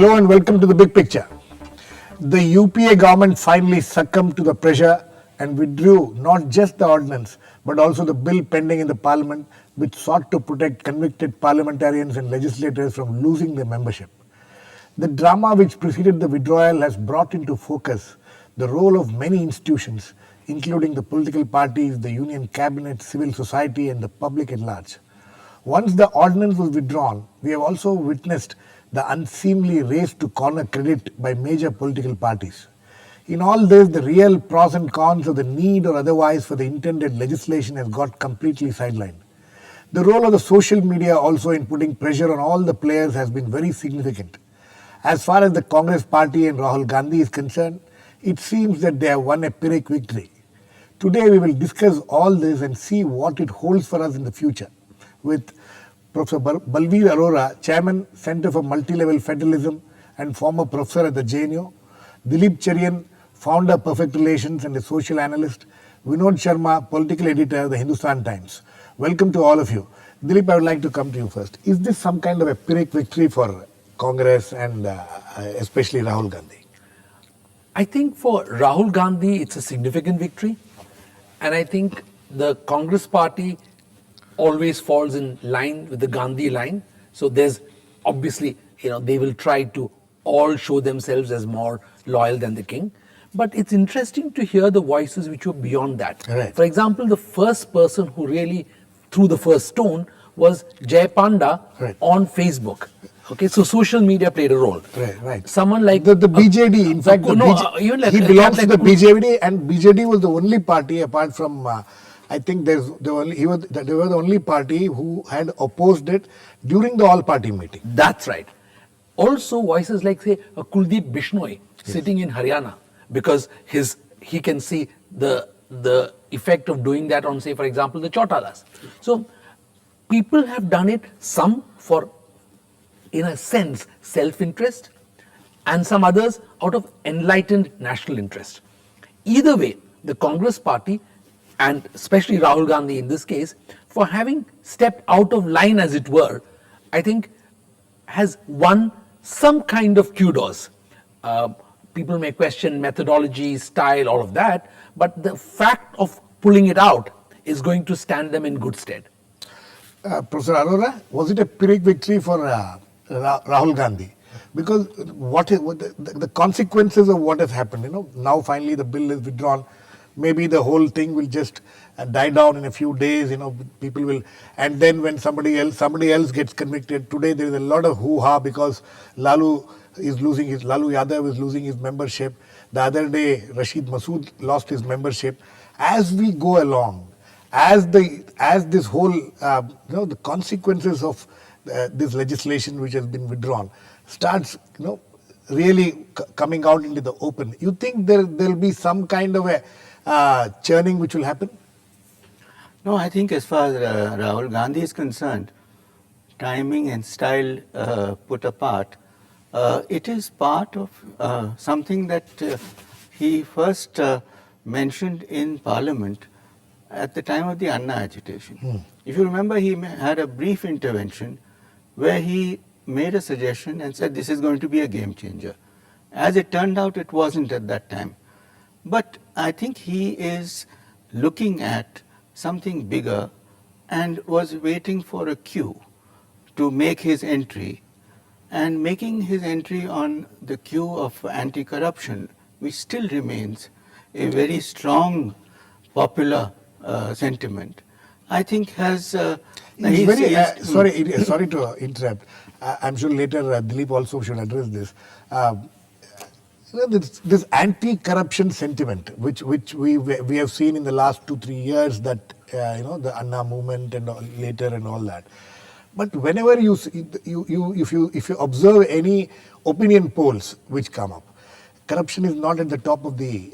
Hello and welcome to the big picture. The UPA government finally succumbed to the pressure and withdrew not just the ordinance but also the bill pending in the parliament which sought to protect convicted parliamentarians and legislators from losing their membership. The drama which preceded the withdrawal has brought into focus the role of many institutions, including the political parties, the union cabinet, civil society and the public at large. Once the ordinance was withdrawn, we have also witnessed the unseemly race to corner credit by major political parties. In all this, the real pros and cons of the need or otherwise for the intended legislation has got completely sidelined. The role of the social media also in putting pressure on all the players has been very significant. As far as the Congress party and Rahul Gandhi is concerned, it seems that they have won a Pyrrhic victory. Today we will discuss all this and see what it holds for us in the future with Prof.Balveer Arora, Chairman, Center for Multi-Level Federalism and former professor at the JNU, Dilip Cherian, founder Perfect Relations and a social analyst, Vinod Sharma, political editor of the Hindustan Times. Welcome to all of you. Dilip, I would like to come to you first. Is this some kind of a Pyrrhic victory for Congress and especially Rahul Gandhi? I think for Rahul Gandhi, it's a significant victory. And I think the Congress party always falls in line with the Gandhi line. So there's obviously, they will try to all show themselves as more loyal than the king. But it's interesting to hear the voices which were beyond that. Right. For example, the first person who really threw the first stone was Jay Panda on Facebook. Okay, so social media played a role. Right. Someone like the BJD, in fact, he belongs to the BJD, and BJD was the only party apart from. I think they were the only party who had opposed it during the all-party meeting. That's right. Also, voices like, say, Kuldeep Bishnoi sitting in Haryana, because he can see the effect of doing that on, say, for example, the Chautalas. So, people have done it, some for, in a sense, self-interest, and some others out of enlightened national interest. Either way, the Congress party, and especially Rahul Gandhi in this case, for having stepped out of line, as it were, I think has won some kind of kudos. People may question methodology, style, all of that, but the fact of pulling it out is going to stand them in good stead. Professor Arora, was it a Pyrrhic victory for Rahul Gandhi? Because the consequences of what has happened, now finally the bill is withdrawn. Maybe the whole thing will just die down in a few days, people will, and then when somebody else gets convicted. Today there is a lot of hoo-ha because Lalu Yadav is losing his membership. The other day Rashid Masood lost his membership. As we go along, as this whole, the consequences of this legislation which has been withdrawn starts, really coming out into the open, you think there'll be some kind of a churning which will happen? No, I think as far as Rahul Gandhi is concerned, timing and style put apart, it is part of something that he first mentioned in Parliament at the time of the Anna agitation. If you remember, he had a brief intervention where he made a suggestion and said this is going to be a game changer. As it turned out, it wasn't at that time. But I think he is looking at something bigger and was waiting for a cue to make his entry, and making his entry on the cue of anti-corruption, which still remains a very strong popular sentiment, I think has... sorry to interrupt. I'm sure later Dilip also should address this. This anti-corruption sentiment, which we have seen in the last 2-3 years, that the Anna movement and later and all that. But whenever if you observe any opinion polls which come up, corruption is not at the top of the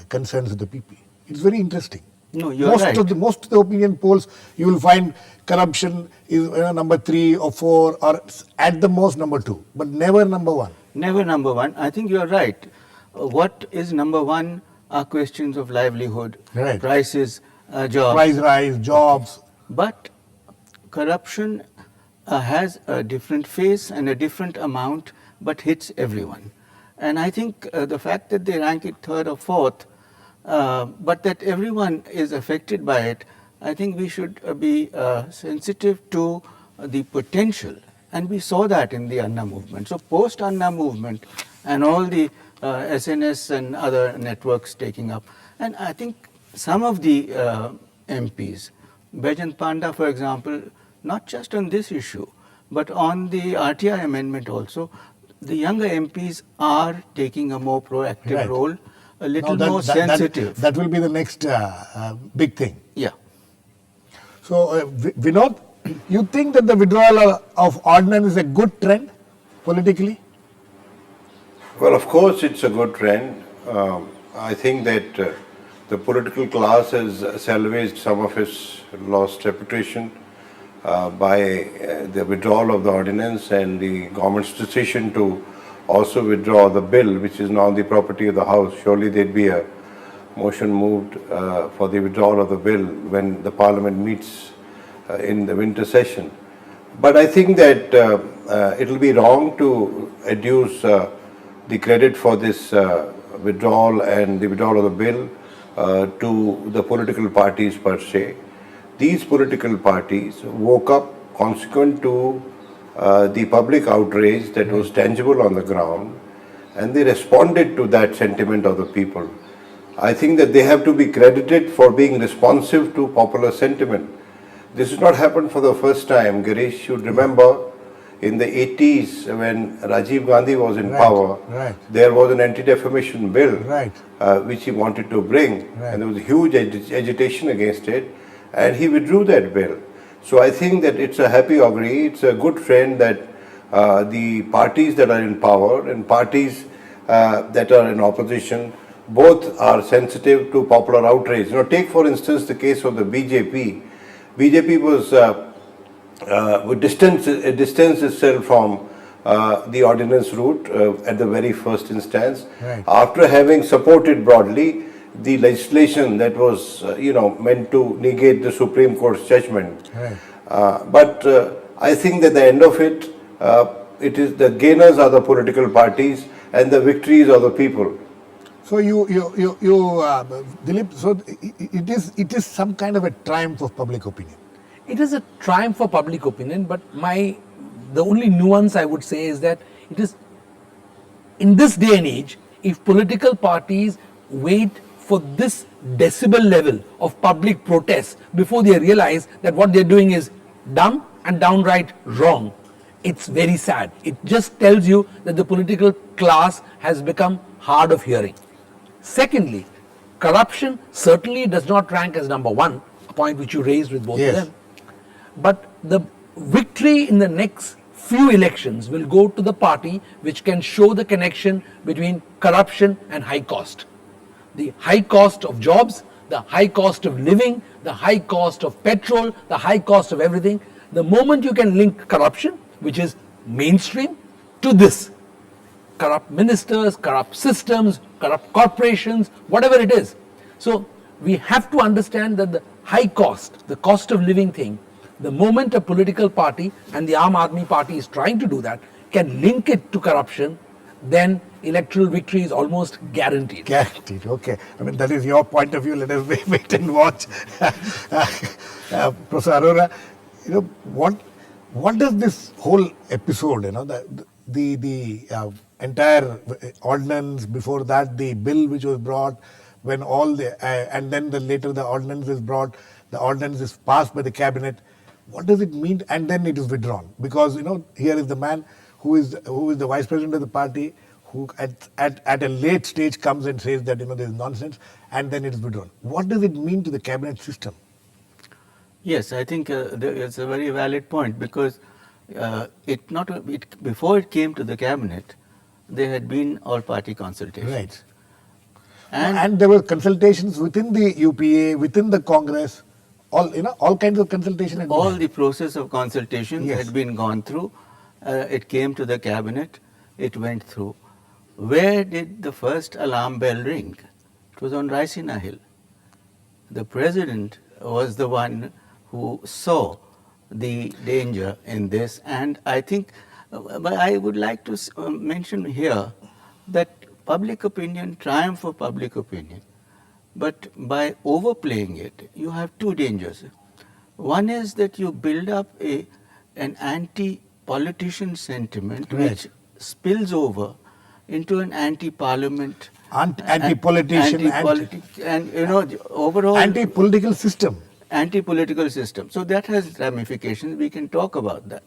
concerns of the people. It's very interesting. No, you're right. Most of the opinion polls, you will find corruption is number 3 or 4 or at the most number 2, but never number 1. Never number 1. I think you're right. What is number 1 are questions of livelihood, prices, jobs. Price rise, jobs. But corruption has a different face and a different amount but hits everyone. And I think the fact that they rank it third or fourth, but that everyone is affected by it, I think we should be sensitive to the potential. And we saw that in the Anna movement. So post Anna movement and all the SNS and other networks taking up. And I think some of the MPs, Bajant Panda, for example, not just on this issue, but on the RTI amendment also, the younger MPs are taking a more proactive Right. role, a little Now more sensitive. That will be the next big thing. Yeah. So, Vinod, you think that the withdrawal of ordinance is a good trend politically? Well, of course, it's a good trend. I think that the political class has salvaged some of its lost reputation by the withdrawal of the ordinance and the government's decision to also withdraw the bill, which is now the property of the House. Surely there'd be a motion moved for the withdrawal of the bill when the Parliament meets in the winter session. But I think that it'll be wrong to adduce the credit for this withdrawal and the withdrawal of the bill to the political parties per se. These political parties woke up consequent to the public outrage that was tangible on the ground, and they responded to that sentiment of the people. I think that they have to be credited for being responsive to popular sentiment. This has not happened for the first time. Girish should remember in the 80s when Rajiv Gandhi was in power, there was an anti-defamation bill which he wanted to bring, and there was huge agitation against it, and he withdrew that bill. So I think that it's a happy augury, it's a good trend that the parties that are in power and parties that are in opposition both are sensitive to popular outrage. You know, take for instance the case of the BJP. BJP was would distance itself from the ordinance route at the very first instance, after having supported broadly the legislation that was meant to negate the Supreme Court's judgment. But I think that at the end of it, it is the gainers are the political parties and the victories are the people. So Dilip, so it is some kind of a triumph of public opinion. It is a triumph for public opinion, but the only nuance I would say is that it is, in this day and age, if political parties wait for this decibel level of public protest before they realize that what they're doing is dumb and downright wrong, it's very sad. It just tells you that the political class has become hard of hearing. Secondly, corruption certainly does not rank as number one, a point which you raised with both of them. But the victory in the next few elections will go to the party which can show the connection between corruption and high cost. The high cost of jobs, the high cost of living, the high cost of petrol, the high cost of everything. The moment you can link corruption, which is mainstream, to this, corrupt ministers, corrupt systems, corrupt corporations, whatever it is. So we have to understand that the high cost, the cost of living thing, the moment a political party, and the Aam Aadmi Party is trying to do that, can link it to corruption, then electoral victory is almost guaranteed. Guaranteed, okay. I mean, that is your point of view. Let us wait and watch. Professor Arora, what does this whole episode, the entire ordinance, before that the bill which was brought, when all the and then later the ordinance is brought, the ordinance is passed by the cabinet. What does it mean? And then it is withdrawn, because here is the man who is the vice president of the party, who at a late stage comes and says that there is nonsense, and then it is withdrawn. What does it mean to the cabinet system? Yes, I think it's a very valid point, because before it came to the cabinet, there had been all-party consultations. Right. And there were consultations within the UPA, within the Congress, all kinds of consultation. All the process of consultation had been gone through. It came to the cabinet. It went through. Where did the first alarm bell ring? It was on Raisina Hill. The president was the one who saw the danger in this, and I think But I would like to mention here that public opinion, triumph of public opinion, but by overplaying it, you have two dangers. One is that you build up an anti-politician sentiment Right. which spills over into an anti-parliament, Anti-politician, and you know, overall anti-political system. anti-political system. So that has ramifications. We can talk about that.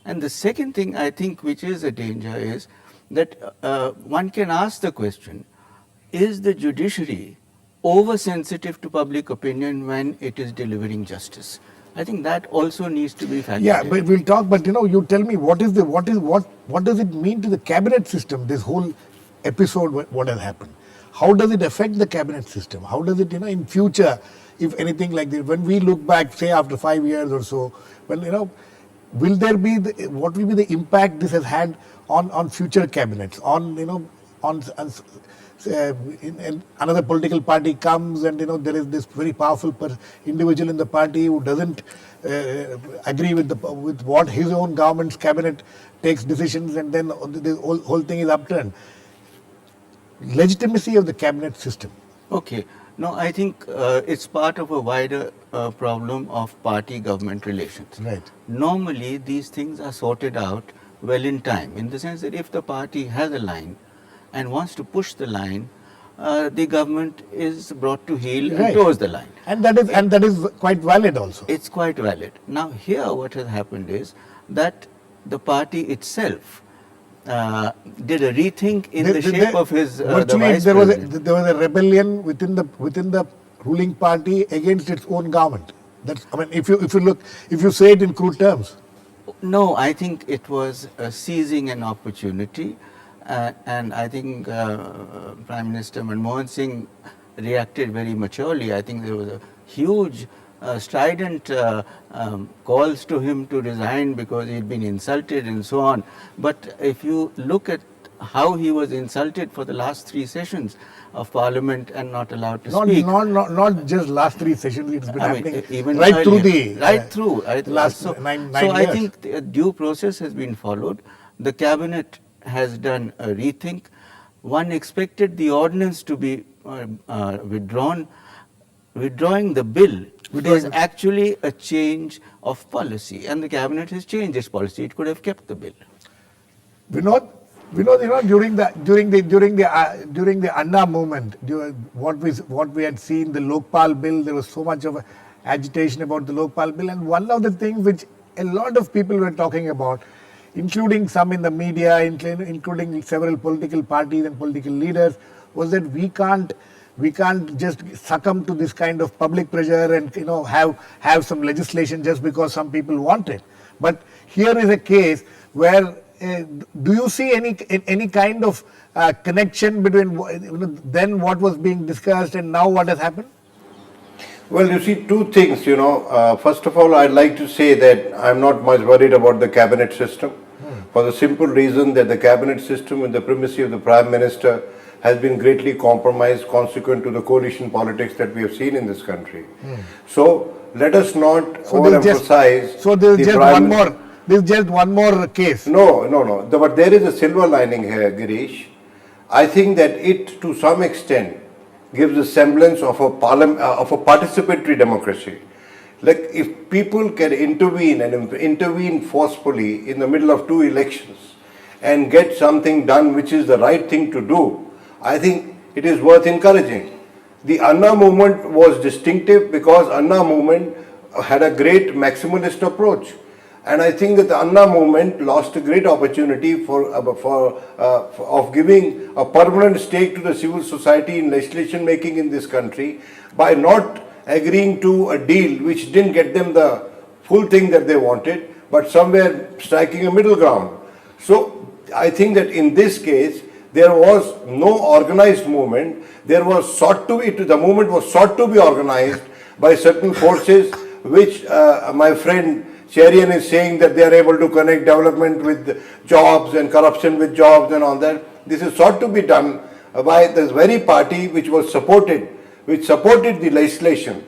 And the second thing I think which is a danger is that one can ask the question, is the judiciary oversensitive to public opinion when it is delivering justice? I think that also needs to be factored Yeah, in. but we'll talk. But you tell me what does it mean to the cabinet system? This whole episode, what has happened? How does it affect the cabinet system? How does it, in future, if anything like this, when we look back, say after 5 years or so, when will there be what will be the impact this has had on future cabinets? In another political party comes and there is this very powerful individual in the party who doesn't agree with what his own government's cabinet takes decisions, and then the whole thing is upturned. Legitimacy of the cabinet system. Okay. No, I think it's part of a wider problem of party-government relations. Right. Normally, these things are sorted out well in time, in the sense that if the party has a line and wants to push the line, the government is brought to heel and Right. toes the line. And that is quite valid also. It's quite valid. Now, here what has happened is that the party itself did a rethink in the shape of his the virtually vice there president. was a rebellion within the ruling party against its own government. That's, I mean, if you say it in crude terms. No, I think it was seizing an opportunity, and I think Prime Minister Manmohan Singh reacted very maturely. I think there was a huge strident calls to him to resign because he'd been insulted and so on. But if you look at how he was insulted for the last 3 sessions of Parliament and not allowed to speak. Not just last 3 sessions. It's been I mean, happening even right through earlier. the right through. last so, nine so I years. think the due process has been followed. The cabinet has done a rethink. One expected the ordinance to be withdrawn. Withdrawing the bill is actually a change of policy, and the cabinet has changed its policy. It could have kept the bill. Vinod, during the Anna movement, what we had seen, the Lokpal bill, there was so much of agitation about the Lokpal bill, and one of the things which a lot of people were talking about, including some in the media, including several political parties and political leaders, was that we can't just succumb to this kind of public pressure and have some legislation just because some people want it. But here is a case where do you see any kind of connection between then what was being discussed and now what has happened? Well, you see, two things, First of all, I'd like to say that I'm not much worried about the cabinet system for the simple reason that the cabinet system with the primacy of the Prime Minister has been greatly compromised consequent to the coalition politics that we have seen in this country. So let us not overemphasize. So there's just one more case. No. But there is a silver lining here, Girish. I think that it, to some extent, gives a semblance of a participatory democracy. Like if people can intervene and intervene forcefully in the middle of 2 elections and get something done which is the right thing to do, I think it is worth encouraging. The Anna movement was distinctive because Anna movement had a great maximalist approach. And I think that the Anna movement lost a great opportunity of giving a permanent stake to the civil society in legislation making in this country by not agreeing to a deal which didn't get them the full thing that they wanted, but somewhere striking a middle ground. So I think that in this case, there was no organized movement. The movement was sought to be organized by certain forces, which my friend Cherian is saying that they are able to connect development with jobs and corruption with jobs and all that. This is sought to be done by this very party which supported the legislation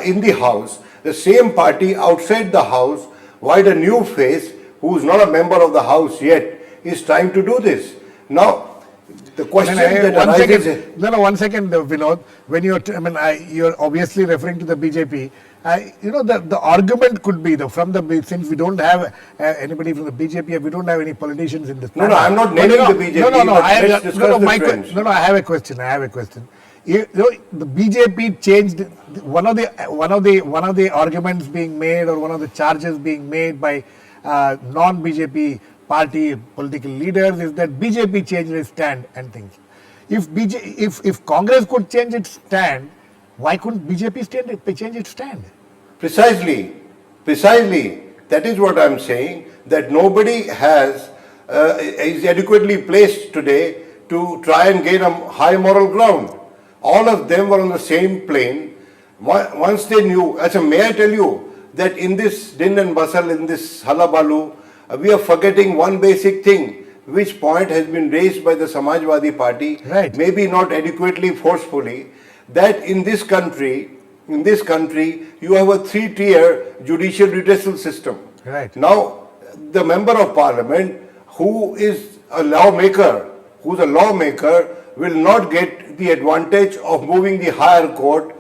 in the House. The same party outside the House, wide a new face, who is not a member of the House yet, is trying to do this. Now, the question that arises... One second, Vinod. When you're obviously referring to the BJP. The argument could be since we don't have anybody from the BJP, we don't have any politicians in this panel. No, I'm not naming the BJP. I have a question. The BJP changed one of the arguments being made, or one of the charges being made by non-BJP party political leaders is that BJP changed its stand and things. If Congress could change its stand, why couldn't BJP change its stand? Precisely. That is what I'm saying, that nobody is adequately placed today to try and gain a high moral ground. All of them were on the same plane. Once they knew, may I tell you that in this din and bustle, in this halabalu, we are forgetting one basic thing, which point has been raised by the Samajwadi Party, right, maybe not adequately forcefully, that in this country, you have a 3-tier judicial redressal system. Right. Now, the member of parliament who is a lawmaker, will not get the advantage of moving the higher court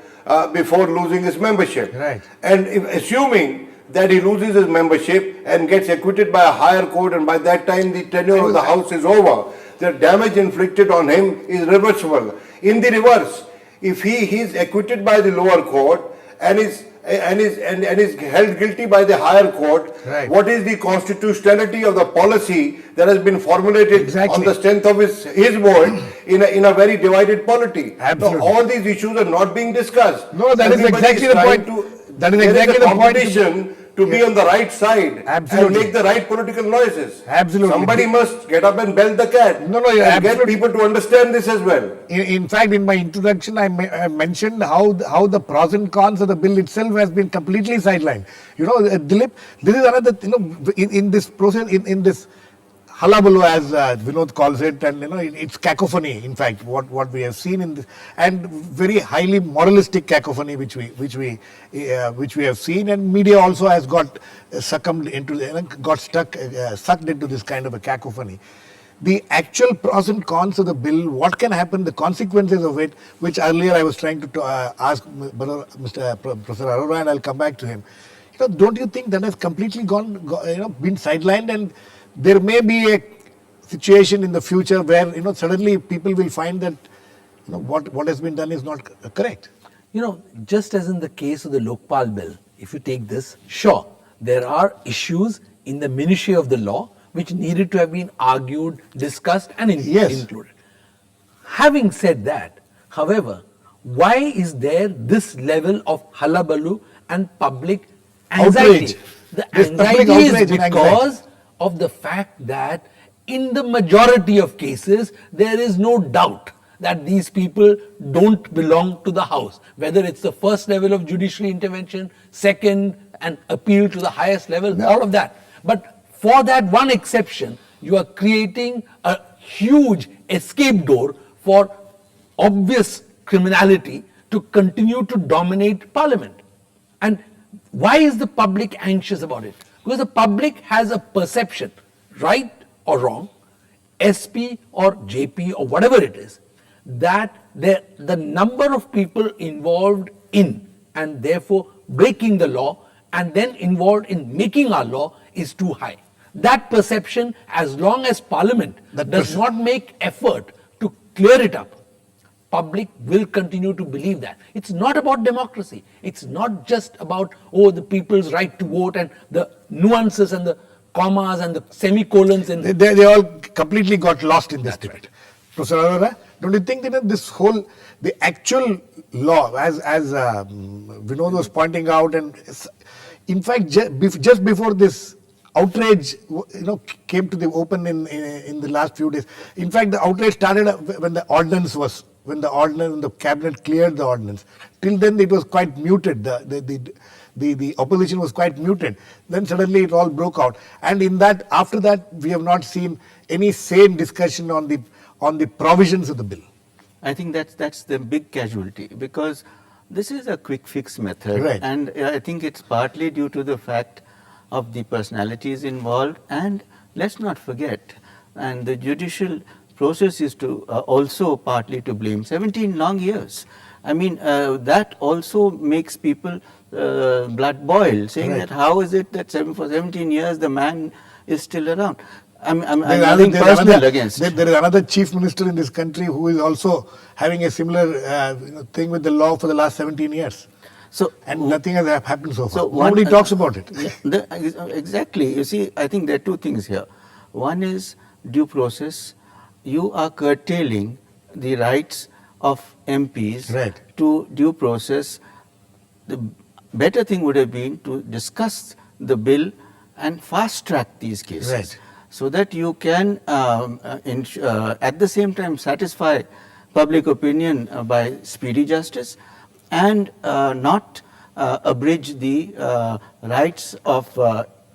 before losing his membership. Right. And assuming that he loses his membership and gets acquitted by a higher court, and by that time the tenure of the House is over, the damage inflicted on him is reversible. In the reverse, if he is acquitted by the lower court and is held guilty by the higher court, right, what is the constitutionality of the policy that has been formulated on the strength of his word in a very divided polity? Absolutely. So all these issues are not being discussed. No, that is exactly the point. That is exactly the point. Competition to be on the right side, absolutely, and make the right political noises. Absolutely. Somebody must get up and bell the cat. And get people to understand this as well. In fact, in my introduction, I mentioned how the pros and cons of the bill itself has been completely sidelined. Dilip, this is another, in this process, in this halabalu, as Vinod calls it, and it's cacophony. In fact, what we have seen in this, and very highly moralistic cacophony, which we have seen, and media also has got succumbed into, sucked into this kind of a cacophony. The actual pros and cons of the bill, what can happen, the consequences of it, which earlier I was trying to ask Mr. Professor Arora, and I'll come back to him. Don't you think that has completely been sidelined, and there may be a situation in the future where suddenly people will find that what has been done is not correct? Just as in the case of the Lokpal bill, if you take this, sure, there are issues in the minutiae of the law which needed to have been argued, discussed, and included. Having said that, however, why is there this level of halabalu and public anxiety? Outrage. The anxiety is because of the fact that in the majority of cases, there is no doubt that these people don't belong to the House, whether it's the first level of judicial intervention, second, and appeal to the highest level, all of that. But for that one exception, you are creating a huge escape door for obvious criminality to continue to dominate Parliament. And why is the public anxious about it? Because the public has a perception, right or wrong, SP or JP or whatever it is, that the number of people involved in and therefore breaking the law and then involved in making our law is too high. That perception, as long as Parliament does not make effort to clear it up, public will continue to believe that. It's not about democracy. It's not just about, the people's right to vote and the nuances and the commas and the semicolons. They all completely got lost in this debate. Right. Professor Arora, don't you think that the actual law, as Vinod was pointing out, and in fact, just before this outrage, came to the open in the last few days. In fact, the outrage started when the cabinet cleared the ordinance. Till then, it was quite muted. The opposition was quite muted. Then suddenly it all broke out. And after that, we have not seen any sane discussion on the provisions of the bill. I think that's the big casualty, because this is a quick fix method. Right. And I think it's partly due to the fact of the personalities involved, and let's not forget, and the judicial process is to also partly to blame. 17 long years. I mean, that also makes people blood boil, saying that how is it that for 17 years the man is still around? I'm nothing personal against. There is another chief minister in this country who is also having a similar thing with the law for the last 17 years. So, and nothing has happened so far. So Nobody talks about it. Exactly. You see, I think there are two things here. One is due process. You are curtailing the rights of MPs to due process. The better thing would have been to discuss the bill and fast track these cases, so that you can at the same time satisfy public opinion by speedy justice and not abridge the rights of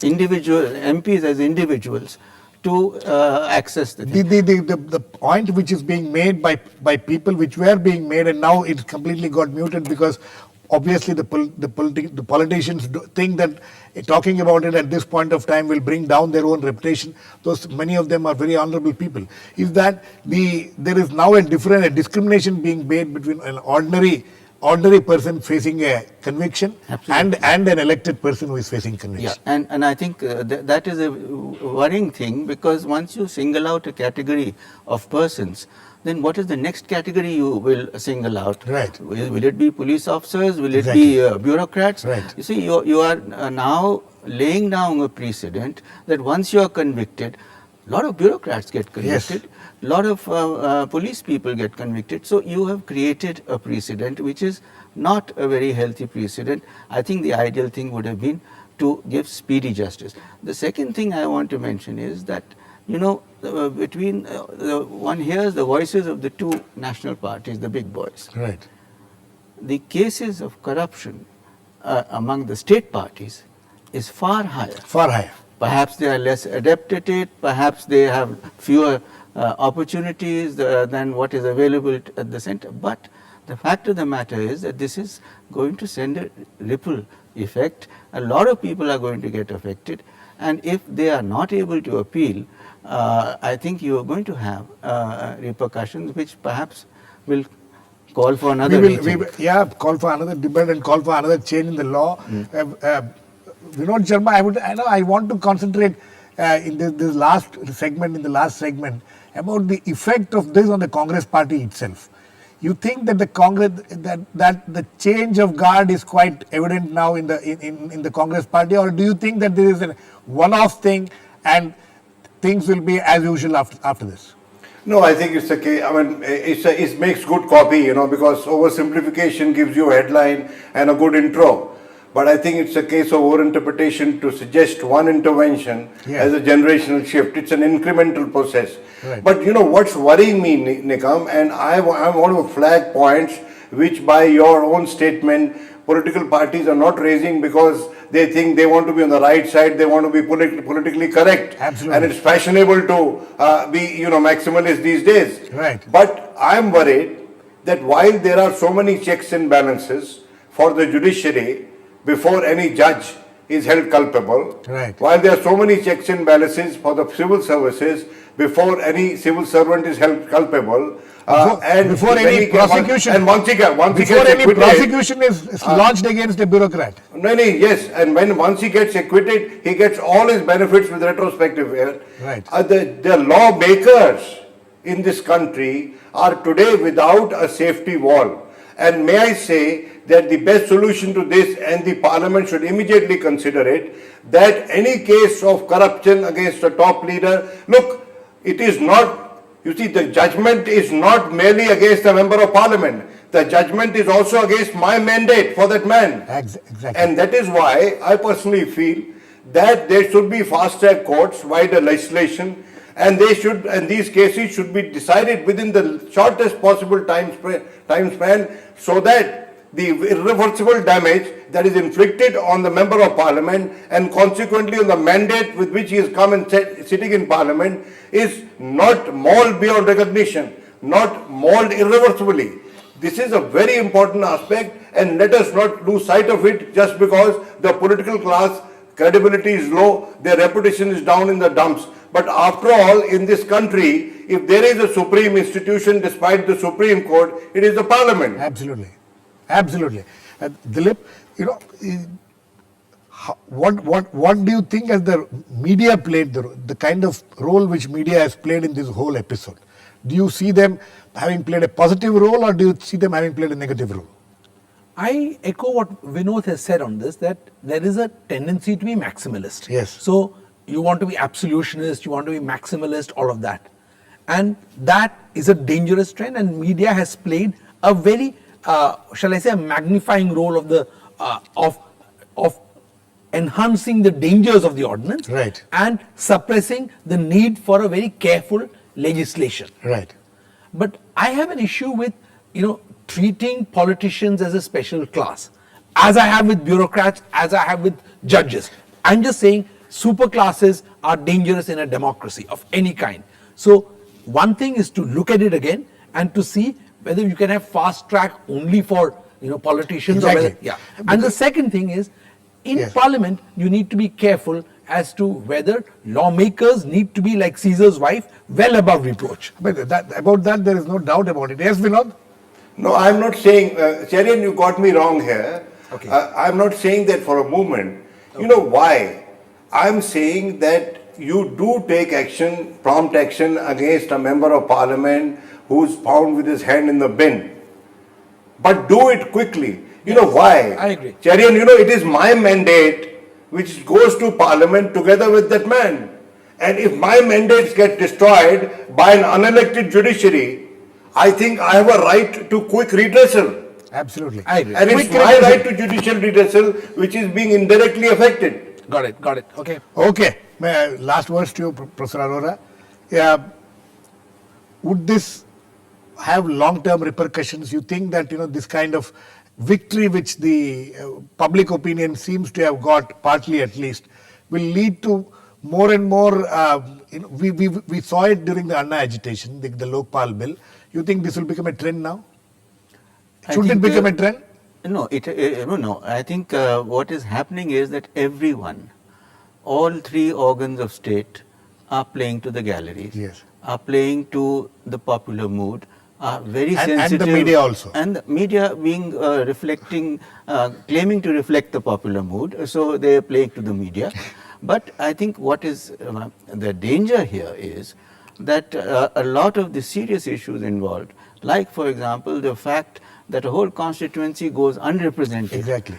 individual MPs as individuals to access the thing. The point which is being made by people which were being made, and now it's completely got muted because obviously the politicians think that talking about it at this point of time will bring down their own reputation. Many of them are very honorable people. Is that there is now a discrimination being made between an ordinary person facing a conviction and an elected person who is facing conviction. Yeah, and I think that is a worrying thing, because once you single out a category of persons, then what is the next category you will single out? Will it be police officers? Will it be bureaucrats? You see, you are now laying down a precedent that once you are convicted, a lot of bureaucrats get convicted, a lot of police people get convicted. So you have created a precedent which is not a very healthy precedent. I think the ideal thing would have been to give speedy justice. The second thing I want to mention is that, between one hears the voices of the two national parties, the big boys. The cases of corruption among the state parties is far higher. Perhaps they are less adept at it, perhaps they have fewer opportunities than what is available at the center. But the fact of the matter is that this is going to send a ripple effect. A lot of people are going to get affected, and if they are not able to appeal, I think you are going to have repercussions which perhaps will call for another call for another debate and call for another change in the law. Vinod Sharma, I want to concentrate in the last segment about the effect of this on the Congress party itself. You think that the Congress that the change of guard is quite evident now in the Congress party, or do you think that there is a one-off thing and things will be as usual after this? No, I think it's a case. I mean, it makes good copy, because oversimplification gives you a headline and a good intro. But I think it's a case of overinterpretation to suggest one intervention as a generational shift. It's an incremental process. But what's worrying me, Nikam, and I want to flag points which by your own statement, political parties are not raising because they think they want to be on the right side, they want to be politically correct. Absolutely. And it's fashionable to be, maximalist these days. But I'm worried that while there are so many checks and balances for the judiciary, before any judge is held culpable, while there are so many checks and balances for the civil services, before any civil servant is held culpable, and before any prosecution, and once any prosecution is launched against a bureaucrat. Yes, and once he gets acquitted, he gets all his benefits with retrospective. The lawmakers in this country are today without a safety wall. And may I say that the best solution to this, and the parliament should immediately consider it, that any case of corruption against a top leader, look, it is not, the judgment is not merely against a member of parliament. The judgment is also against my mandate for that man. Exactly. And that is why I personally feel that there should be fast-track courts, wider legislation, and these cases should be decided within the shortest possible time span, so that the irreversible damage that is inflicted on the member of parliament and consequently on the mandate with which he has come and sitting in parliament is not mauled beyond recognition, not mauled irreversibly. This is a very important aspect, and let us not lose sight of it just because the political class credibility is low, their reputation is down in the dumps. But after all, in this country, if there is a supreme institution despite the Supreme Court, it is the Parliament. Absolutely. Absolutely. Dilip, what do you think as the media played, the kind of role which media has played in this whole episode? Do you see them having played a positive role, or do you see them having played a negative role? I echo what Vinod has said on this, that there is a tendency to be maximalist. Yes. So you want to be absolutionist, you want to be maximalist, all of that. And that is a dangerous trend, and media has played a very, shall I say, a magnifying role of the of enhancing the dangers of the ordinance, right, and suppressing the need for a very careful legislation. Right. But I have an issue with, treating politicians as a special class, as I have with bureaucrats, as I have with judges. I'm just saying super classes are dangerous in a democracy of any kind. So one thing is to look at it again and to see whether you can have fast track only for politicians. Exactly. Or whether, And the second thing is, in Parliament, you need to be careful as to whether lawmakers need to be like Caesar's wife, well above reproach. But about that, there is no doubt about it. Yes, Vinod? No, I'm not saying, Cherian, you got me wrong here. Okay. I'm not saying that for a moment. Okay. You know why? I'm saying that you do take action, prompt action against a member of parliament who's found with his hand in the bin. But do it quickly. You know why? I agree. Cherian, it is my mandate which goes to parliament together with that man. And if my mandates get destroyed by an unelected judiciary, I think I have a right to quick redressal. Absolutely. I agree. And it's my right to judicial redressal which is being indirectly affected. Got it. Okay. Okay. Last words to you, Professor Arora. Would this have long-term repercussions? You think that this kind of victory which the public opinion seems to have got, partly at least, will lead to more and more, we saw it during the Anna agitation, the Lokpal bill. You think this will become a trend now? Should it become a trend? No, no. I think what is happening is that everyone, all three organs of state are playing to the galleries, yes, are playing to the popular mood, are very sensitive. And the media also. And the media being reflecting, claiming to reflect the popular mood, so they are playing to the media. But I think what is the danger here is that a lot of the serious issues involved, like for example the fact that a whole constituency goes unrepresented, exactly,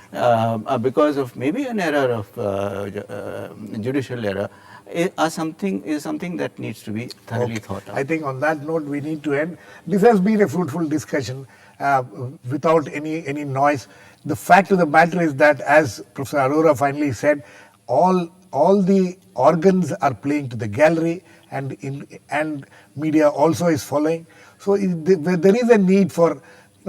because of maybe an error of judicial error, is something that needs to be thoroughly thought out. I think on that note we need to end. This has been a fruitful discussion without any noise. The fact of the matter is that, as Professor Arora finally said, all the organs are playing to the gallery, and media also is following. So there is a need for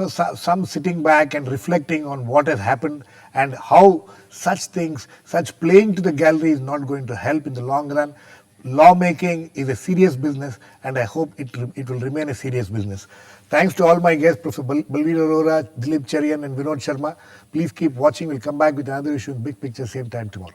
some sitting back and reflecting on what has happened and how such things, such playing to the gallery is not going to help in the long run. Lawmaking is a serious business, and I hope it will remain a serious business. Thanks to all my guests, Professor Balveer Arora, Dilip Cherian and Vinod Sharma. Please keep watching. We'll come back with another issue in Big Picture, same time tomorrow.